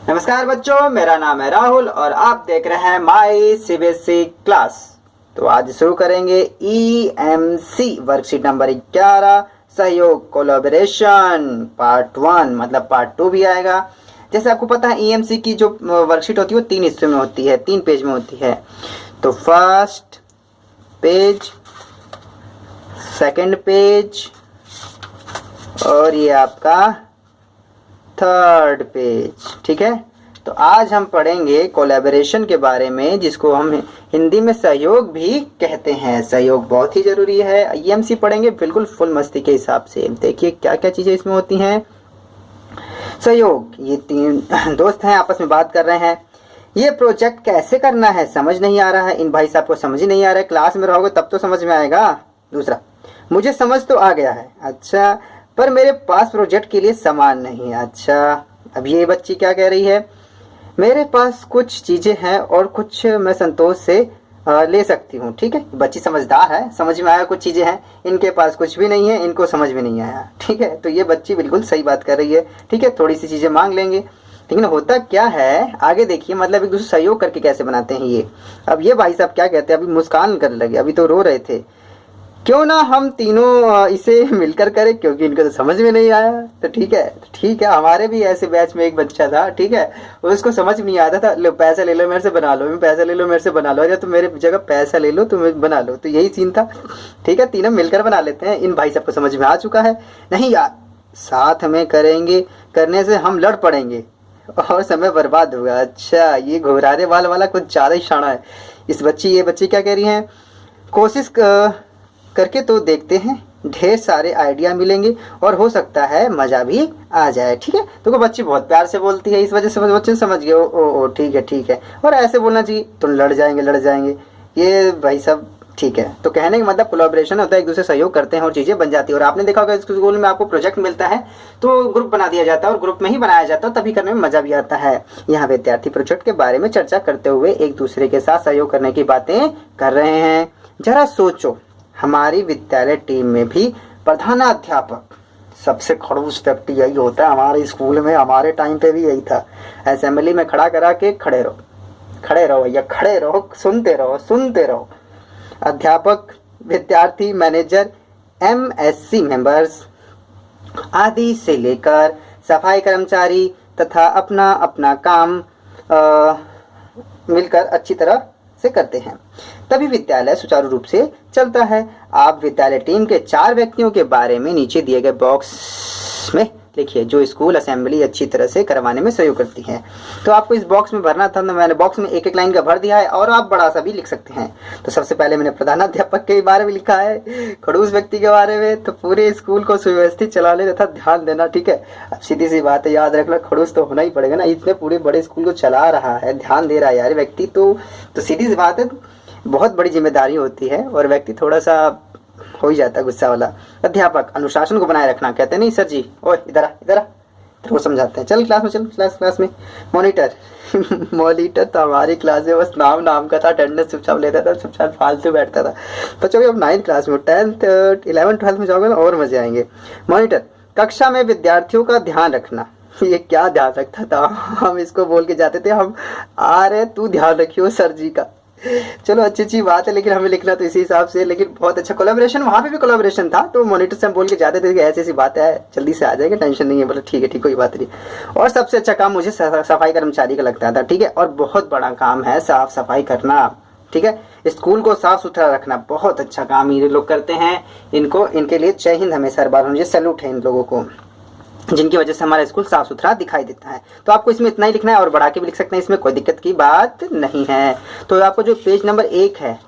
नमस्कार बच्चों, मेरा नाम है राहुल और आप देख रहे हैं माई सीबीएसई क्लास। तो आज शुरू करेंगे EMC वर्कशीट नंबर 11 सहयोग कोलैबोरेशन पार्ट 1, मतलब पार्ट 2 भी आएगा। जैसे आपको पता है EMC की जो वर्कशीट होती है वो 3 हिस्सों में होती है, 3 पेज में होती है। तो फर्स्ट पेज, सेकंड पेज और ये आपका थर्ड पेज। ठीक है, तो आज हम पढ़ेंगे कोलैबोरेशन के बारे में, जिसको हम हिंदी में सहयोग भी कहते हैं। सहयोग बहुत ही जरूरी है। EMC पढ़ेंगे बिल्कुल फुल मस्ती के हिसाब से। देखिए क्या क्या चीजें इसमें होती हैं। सहयोग, ये 3 दोस्त हैं, आपस में बात कर रहे हैं। ये प्रोजेक्ट कैसे करना है समझ नहीं आ रहा है। इन भाई साहब को समझ ही नहीं आ रहा है। क्लास में रहोगे तब तो समझ में आएगा। दूसरा, मुझे समझ तो आ गया है, अच्छा, पर मेरे पास प्रोजेक्ट के लिए सामान नहीं है। अच्छा, अब ये बच्ची क्या कह रही है, मेरे पास कुछ चीजें हैं और कुछ मैं संतोष से ले सकती हूँ। ठीक है, बच्ची समझदार है, समझ में आया कुछ चीजें हैं। इनके पास कुछ भी नहीं है, इनको समझ में नहीं आया। ठीक है, तो ये बच्ची बिल्कुल सही बात कर रही है। ठीक है, थोड़ी सी चीजें मांग लेंगे, लेकिन होता क्या है आगे देखिए, मतलब एक दूसरे सहयोग करके कैसे बनाते हैं ये। अब ये भाई साहब क्या कहते हैं, अभी मुस्कान करने लगे, अभी तो रो रहे थे। क्यों ना हम तीनों इसे मिलकर करें, क्योंकि इनको तो समझ में नहीं आया। तो ठीक है, हमारे भी ऐसे बैच में एक बच्चा था। ठीक है, उसको समझ नहीं आता था, लो पैसा ले लो मेरे से बना लो, पैसा ले लो मेरे से बना लो, या तुम मेरे जगह पैसा ले लो तुम बना लो। तो यही सीन था। ठीक है, तीनों मिलकर बना लेते हैं। इन भाई सबको समझ में आ चुका है। नहीं यार, साथ में करेंगे, करने से हम लड़ पड़ेंगे और समय बर्बाद होगा। अच्छा, ये घुघराने वाला कुछ ज्यादा ही शाना है। ये बच्ची क्या कह रही है, कोशिश करके तो देखते हैं, ढेर सारे आइडिया मिलेंगे और हो सकता है मजा भी आ जाए। ठीक है, तो वो बच्ची बहुत प्यार से बोलती है, इस वजह से बच्चे समझ गए। ओ ठीक है, और ऐसे बोलना चाहिए, तुम लड़ जाएंगे ये भाई सब। ठीक है, तो कहने का मतलब कोलैबोरेशन होता है, एक दूसरे सहयोग करते हैं और चीजें बन जाती है। और आपने देखा होगा स्कूल में आपको प्रोजेक्ट मिलता है तो ग्रुप बना दिया जाता है, और ग्रुप में ही बनाया जाता है, तभी करने में मजा भी आता है। यहाँ विद्यार्थी प्रोजेक्ट के बारे में चर्चा करते हुए एक दूसरे के साथ सहयोग करने की बातें कर रहे हैं। जरा सोचो, हमारी विद्यालय टीम में भी प्रधानाध्यापक सबसे खड़ूस व्यक्ति यही होता है। हमारे स्कूल में हमारे टाइम पे भी यही था। असेंबली में खड़ा करा के खड़े रहो भैया, खड़े रहो, सुनते रहो। अध्यापक, विद्यार्थी, मैनेजर, MSC मेंबर्स आदि से लेकर सफाई कर्मचारी तथा अपना अपना काम मिलकर अच्छी तरह से करते हैं, तभी विद्यालय सुचारू रूप से चलता है। आप विद्यालय टीम के 4 व्यक्तियों के बारे में नीचे दिए गए बॉक्स में लिखिए, जो स्कूल असेंबली अच्छी तरह से करवाने में सहयोग करती है। तो आपको इस बॉक्स में भरना था, तो मैंने बॉक्स में एक लाइन का भर दिया है, और आप बड़ा सा भी लिख सकते हैं। तो सबसे पहले मैंने प्रधानाध्यापक के बारे में लिखा है, खड़ूस व्यक्ति के बारे में, तो पूरे स्कूल को सुव्यवस्थित चलाने तथा ध्यान देना। ठीक है, अब सीधी सी बात है, याद रखना, खड़ूस तो होना ही पड़ेगा ना, इतने पूरे बड़े स्कूल को चला रहा है, ध्यान दे रहा है यार व्यक्ति, तो सीधी सी बात है, बहुत बड़ी जिम्मेदारी होती है और व्यक्ति थोड़ा सा हो ही जाता है गुस्सा वाला। अध्यापक, अनुशासन को बनाए रखना, कहते नहीं सर जी, ओए इधर आ, तो समझाते हैं, चल क्लास में। मॉनिटर मॉनिटर तो हमारी क्लास में बस नाम का था, अटेंडेंस चुपचाप लेता था, चुपचाप फालतू बैठता था। बच्चों अब 9th क्लास में, 10th 11th 12th में जाओगे ना और मजे आएंगे। मॉनिटर, कक्षा में विद्यार्थियों का ध्यान रखना। ये क्या ध्यान रखता था, हम इसको बोल के जाते थे, हम आ रहे, तू ध्यान रखियो सर जी का। चलो अच्छी बात है, लेकिन हमें लिखना तो इसी हिसाब से। लेकिन बहुत अच्छा कोलैबोरेशन, वहाँ पे भी कोलैबोरेशन था। तो मॉनिटर से हम बोल के जाते थे कि ऐसी बात है, जल्दी से आ जाएगा, टेंशन नहीं है। बोले ठीक है, कोई बात नहीं। और सबसे अच्छा काम मुझे सफाई कर्मचारी का लगता था। ठीक है, और बहुत बड़ा काम है साफ सफाई करना। ठीक है, स्कूल को साफ सुथरा रखना बहुत अच्छा काम ये लोग करते हैं। इनके लिए जय हिंद हमेशा हर बार, मुझे सैल्यूट है इन लोगों को, जिनकी वजह से हमारा स्कूल साफ सुथरा दिखाई देता है। तो आपको इसमें इतना ही लिखना है, और बढ़ा के भी लिख सकते हैं, इसमें कोई दिक्कत की बात नहीं है। तो आपको जो पेज नंबर 1 है,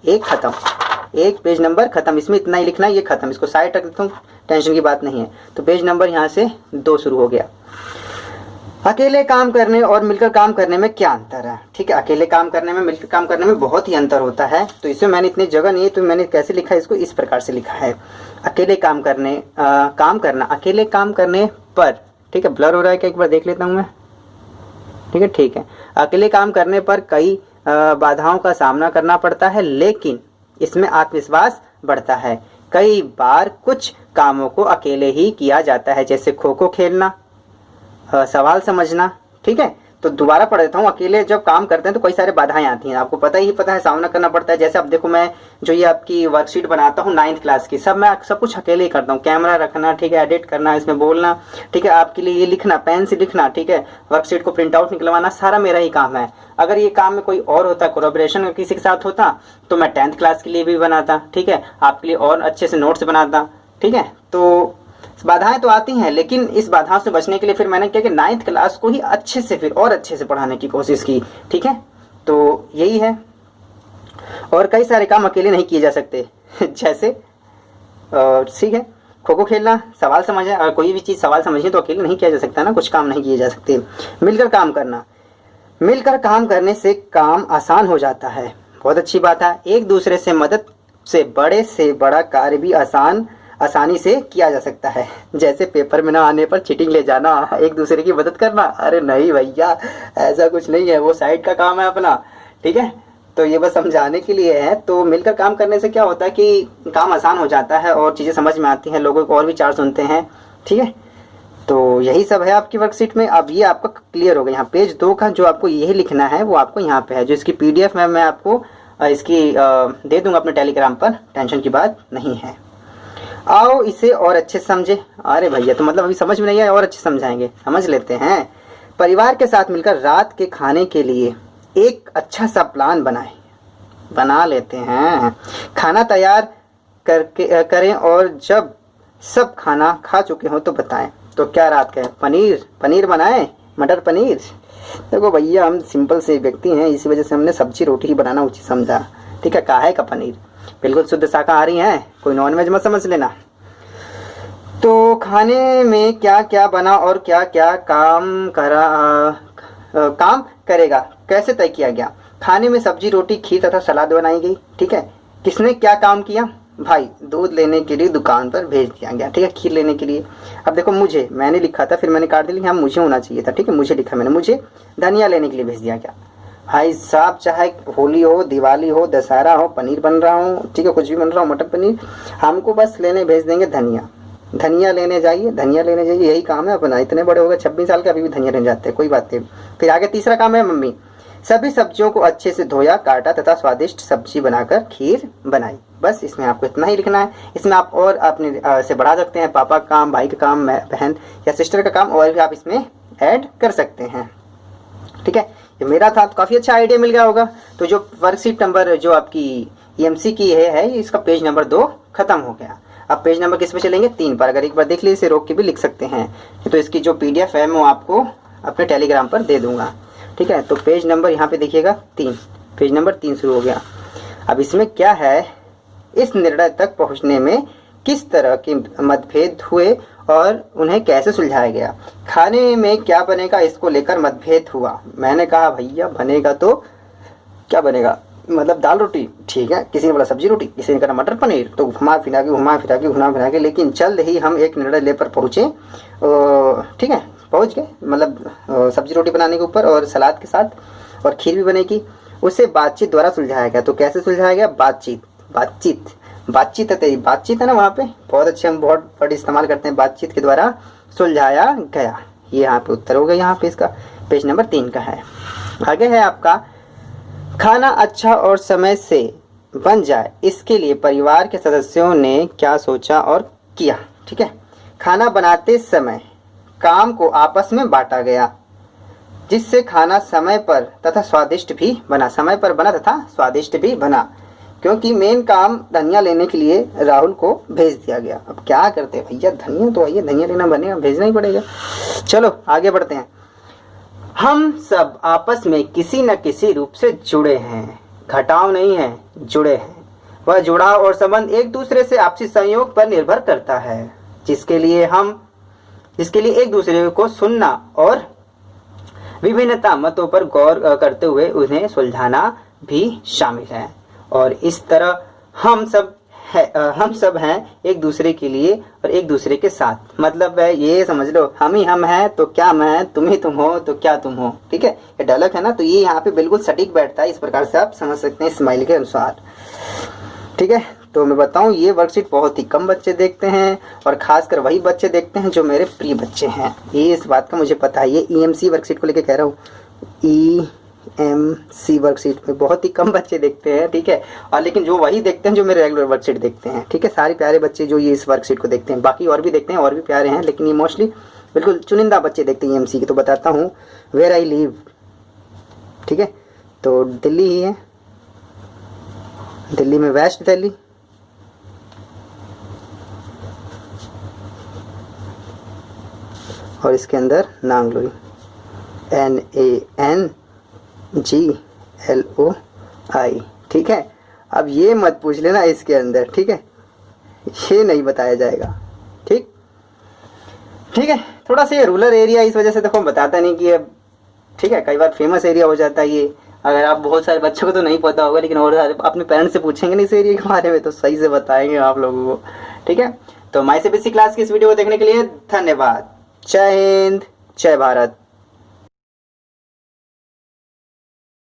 एक पेज नंबर खत्म, इसमें इतना ही लिखना है, ये खत्म, इसको साइड रख देता हूँ, टेंशन की बात नहीं है। तो पेज नंबर यहाँ से 2 शुरू हो गया। अकेले काम करने और मिलकर काम करने में क्या अंतर है। ठीक है, अकेले काम करने में, मिलकर काम करने में बहुत ही अंतर होता है। तो इसमें मैंने इतनी जगह नहीं है, तो मैंने कैसे लिखा है इसको, इस प्रकार से लिखा है। अकेले काम करना अकेले काम करने पर, ठीक है, ब्लर हो रहा है क्या, एक बार देख लेता हूँ मैं। ठीक है, अकेले काम करने पर कई बाधाओं का सामना करना पड़ता है, लेकिन इसमें आत्मविश्वास बढ़ता है। कई बार कुछ कामों को अकेले ही किया जाता है, जैसे खो खो खेलना, सवाल समझना। ठीक है, तो दोबारा पढ़ देता हूँ। अकेले जब काम करते हैं तो कई सारे बाधाएं आती हैं, आपको पता है, सामना करना पड़ता है। जैसे अब देखो, मैं जो ये आपकी वर्कशीट बनाता हूँ 9th क्लास की, मैं सब कुछ अकेले ही करता हूँ। कैमरा रखना, ठीक है, एडिट करना, इसमें बोलना, ठीक है, आपके लिए ये लिखना, पेन से लिखना, ठीक है, वर्कशीट को प्रिंट आउट निकलवाना, सारा मेरा ही काम है। अगर ये काम में कोई और होता, कोलैबोरेशन किसी के साथ होता, तो मैं 10th क्लास के लिए भी बनाता, ठीक है, आपके लिए और अच्छे से नोट्स बनाता, ठीक है। तो बाधाएं तो आती हैं, लेकिन इस बाधाओं से बचने के लिए फिर मैंने क्या कि 9th क्लास को ही अच्छे से फिर और अच्छे से पढ़ाने की कोशिश की, ठीक है। तो यही है, और कई सारे काम अकेले नहीं किए जा सकते जैसे ठीक है, खो खो खेलना, सवाल समझना, और कोई भी चीज़ सवाल समझिए तो अकेले नहीं किया जा सकता ना, कुछ काम नहीं किए जा सकते। मिलकर काम करना, मिलकर काम करने से काम आसान हो जाता है, बहुत अच्छी बात है। एक दूसरे से मदद से बड़ा कार्य भी आसानी से किया जा सकता है। जैसे पेपर में ना आने पर चीटिंग ले जाना, एक दूसरे की मदद करना, अरे नहीं भैया, ऐसा कुछ नहीं है, वो साइड का काम है अपना, ठीक है। तो ये बस समझाने के लिए है। तो मिलकर काम करने से क्या होता है कि काम आसान हो जाता है और चीज़ें समझ में आती हैं, लोगों को और विचार सुनते हैं, ठीक है। तो यही सब है आपकी वर्कशीट में। अब ये आपका क्लियर हो गया। यहाँ पेज 2 का जो आपको यही लिखना है वो आपको यहाँ पे है, जो इसकी PDF में मैं आपको इसकी दे दूंगा अपने टेलीग्राम पर, टेंशन की बात नहीं है। आओ इसे और अच्छे से समझे। अरे भैया, तो मतलब अभी समझ में नहीं आया, और अच्छे समझाएंगे, समझ लेते हैं। परिवार के साथ मिलकर रात के खाने के लिए एक अच्छा सा प्लान बना लेते हैं। खाना तैयार करें और जब सब खाना खा चुके हो तो बताएं। तो क्या रात का है, पनीर बनाएं, मटर पनीर। देखो भैया, हम सिंपल से व्यक्ति हैं, इसी वजह से हमने सब्जी रोटी ही बनाना उचित समझा, ठीक है। काहे का पनीर, बिल्कुल शुद्ध शाकाहारी हैं, कोई नॉनवेज मत समझ लेना। तो खाने में क्या क्या बना और क्या क्या काम करेगा, कैसे तय किया गया। खाने में सब्जी रोटी खीर तथा सलाद बनाई गई, ठीक है। किसने क्या काम किया, भाई दूध लेने के लिए दुकान पर भेज दिया गया, ठीक है, खीर लेने के लिए। अब देखो, मैंने लिखा था, फिर मैंने काट दिया, हाँ मुझे होना चाहिए था, ठीक है, मुझे लिखा मैंने, मुझे धनिया लेने के लिए भेज दिया गया। भाई साहब, चाहे होली हो, दिवाली हो, दशहरा हो, पनीर बन रहा हो, ठीक है, कुछ भी बन रहा हो, मटर पनीर, हमको बस लेने भेज देंगे धनिया लेने जाइए, यही काम है अपना। इतने बड़े हो गए, 26 साल के, अभी भी धनिया लेने जाते हैं, कोई बात नहीं। फिर आगे तीसरा काम है, मम्मी सभी सब्जियों को अच्छे से धोया, काटा तथा स्वादिष्ट सब्जी बनाकर खीर बनाई। बस इसमें आपको इतना ही लिखना है। इसमें आप और अपने से बढ़ा सकते हैं, पापा का काम, भाई का काम, बहन या सिस्टर का काम, और भी आप इसमें ऐड कर सकते हैं, ठीक है। ये मेरा था, तो काफ़ी अच्छा आइडिया मिल गया होगा। तो जो वर्कशीट नंबर जो आपकी EMC की है, इसका पेज नंबर 2 खत्म हो गया। अब पेज नंबर किस पे चलेंगे, 3 पर। अगर एक बार देख लीजिए, इसे रोक के भी लिख सकते हैं। तो इसकी जो PDF है मैं आपको अपने टेलीग्राम पर दे दूंगा, ठीक है। तो पेज नंबर यहाँ पे देखिएगा 3, पेज नंबर 3 शुरू हो गया। अब इसमें क्या है, इस निर्णय तक पहुँचने में किस तरह के मतभेद हुए और उन्हें कैसे सुलझाया गया। खाने में क्या बनेगा, इसको लेकर मतभेद हुआ। मैंने कहा भैया बनेगा तो क्या बनेगा, मतलब दाल रोटी, ठीक है। किसी ने बोला सब्जी रोटी, किसी ने कहा मटर पनीर। तो घुमा फिरा के लेकिन जल्द ही हम एक निर्णय लेकर पहुँचे, ठीक है, पहुँच गए। मतलब सब्जी रोटी बनाने के ऊपर और सलाद के साथ, और खीर भी बनेगी। उसे बातचीत द्वारा सुलझाया गया। तो कैसे सुलझाया गया, बातचीत है, तेरी बातचीत है ना, वहाँ पे बहुत अच्छे, हम बहुत वर्ड इस्तेमाल करते हैं, बातचीत के द्वारा सुलझाया गया। ये यहाँ पे उत्तर होगा, यहाँ पे इसका पेज नंबर 3 का है। आगे है आपका, खाना अच्छा और समय से बन जाए, इसके लिए परिवार के सदस्यों ने क्या सोचा और किया, ठीक है। खाना बनाते समय काम को आपस में बांटा गया, जिससे खाना समय पर तथा स्वादिष्ट भी बना, क्योंकि मेन काम धनिया लेने के लिए राहुल को भेज दिया गया। अब क्या करते हैं भैया, धनिया तो आइए, धनिया लेना बनेगा, भेजना ही पड़ेगा। चलो आगे बढ़ते हैं। हम सब आपस में किसी न किसी रूप से जुड़े हैं, घटाव नहीं है, जुड़े हैं। वह जुड़ाव और संबंध एक दूसरे से आपसी सहयोग पर निर्भर करता है, जिसके लिए एक दूसरे को सुनना और विभिन्नता मतों पर गौर करते हुए उन्हें सुलझाना भी शामिल है। और इस तरह हम सब हैं एक दूसरे के लिए और एक दूसरे के साथ। मतलब है ये समझ लो, हम ही हम हैं तो क्या मैं, तुम ही तुम हो तो क्या तुम हो, ठीक है। ये डायलॉग है ना, तो ये यहाँ पे बिल्कुल सटीक बैठता है। इस प्रकार से आप समझ सकते हैं स्माइल के अनुसार, ठीक है। तो मैं बताऊं, ये वर्कशीट बहुत ही कम बच्चे देखते हैं, और खासकर वही बच्चे देखते हैं जो मेरे प्रिय बच्चे हैं। ये इस बात का मुझे पता है, ये EMC वर्कशीट को लेकर कह रहा हूँ, EMC वर्कशीट में बहुत ही कम बच्चे देखते हैं, ठीक है। और लेकिन जो वही देखते हैं जो मेरे रेगुलर वर्कशीट देखते हैं, ठीक है। सारे प्यारे बच्चे जो ये इस वर्कशीट को देखते हैं, बाकी और भी देखते हैं और भी प्यारे हैं, लेकिन ये मोस्टली बिल्कुल चुनिंदा बच्चे देखते हैं EMC की। तो बताता हूँ वेयर आई लिव, ठीक है। तो दिल्ली ही है, दिल्ली में वेस्ट दिल्ली, और इसके अंदर नांगलोई, NANGLOI, ठीक है। अब ये मत पूछ लेना इसके अंदर, ठीक है, ये नहीं बताया जाएगा, ठीक है। थोड़ा सा ये रूरल एरिया इस वजह से देखो बताता नहीं कि अब, ठीक है, कई बार फेमस एरिया हो जाता है ये। अगर आप बहुत सारे बच्चों को तो नहीं पता होगा, लेकिन और अपने पेरेंट्स से पूछेंगे ना इस एरिया के बारे में तो सही से बताएंगे आप लोगों को, ठीक है। तो माई CBSE क्लास की इस वीडियो को देखने के लिए धन्यवाद। जय हिंद, जय भारत।